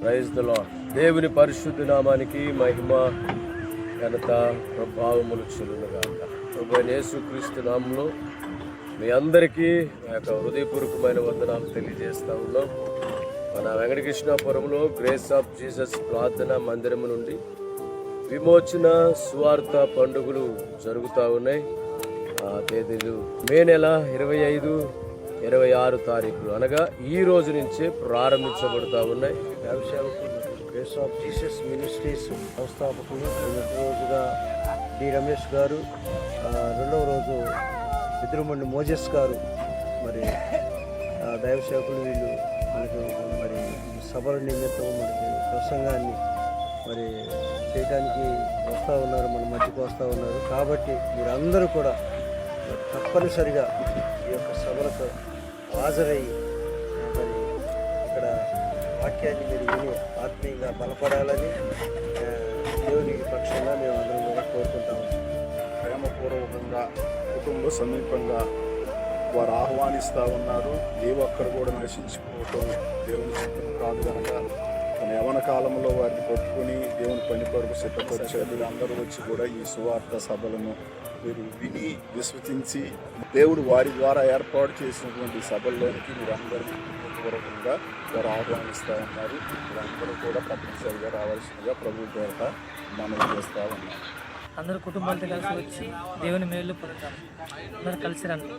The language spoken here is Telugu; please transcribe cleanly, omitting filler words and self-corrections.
Praise the lord. దేవుని పరిశుద్ధ నామానికి మహిమ ఘనత ప్రభావములు చెల్లునుగాక. ప్రభువైన యేసుక్రీస్తు నామములో మీ అందరికీ నా యొక్క హృదయపూర్వకమైన వందనాలు తెలియజేస్తా ఉన్నాం. మన వెంకటకృష్ణాపురంలో గ్రేస్ ఆఫ్ జీసస్ ప్రార్థనా మందిరం నుండి విమోచన సువార్త పండుగలు జరుగుతూ ఉన్నాయి. ఆ తేదీలు మే నెల 25, 26 తారీఖులు అనగా ఈ రోజు నుంచే ప్రారంభించబడుతూ ఉన్నాయి. గ్రేస్ ఆఫ్ జీసస్ మినిస్ట్రీస్ సంస్థాపకులు మొదటి రోజుగా డి రమేష్ గారు, రెండవ రోజు ఎదురుమండి మోజెస్ గారు, మరి దైవ సేవకులు వీళ్ళు మనకు మరి సభల నిమిత్తం మనకి ప్రసంగాన్ని మరి చేయడానికి వస్తూ ఉన్నారు, మన మధ్యకు వస్తూ ఉన్నారు. కాబట్టి మీరందరూ కూడా తప్పనిసరిగా ఈ యొక్క సభలకు హాజరయ్యి మరి ఇక్కడ వాక్యాన్ని మీరు విని ఆత్మీయంగా బలపడాలని దేవుని పక్షంగా మేము అందరం కూడా కోరుకుంటాము. ప్రేమపూర్వకంగా కుటుంబ సమీపంగా వారు ఆహ్వానిస్తూ ఉన్నారు. ఏ ఒక్కరు కూడా నశించుకోవటం దేవుని చిత్తం కాదు కనుక తన యవన కాలంలో వారిని పట్టుకుని దేవుని పని కొరకు సిద్ధపరిచారు. అందరూ వచ్చి కూడా ఈ సువార్త సభలను మీరు విని విశ్వసించి దేవుడు వారి ద్వారా ఏర్పాటు చేసినటువంటి సభల్లోనికి మీరు అందరూ పూర్వకంగా వారు ఆహ్వానిస్తూ ఉన్నారు. మీరందరూ కూడా తప్పనిసరిగా రావాల్సిందిగా ప్రభు పేరట మనం చేస్తూ ఉన్నారు. అందరూ కుటుంబాలతో కలిసి వచ్చి దేవుని మేలు పొందుతాం. అందరూ కలిసి రండి.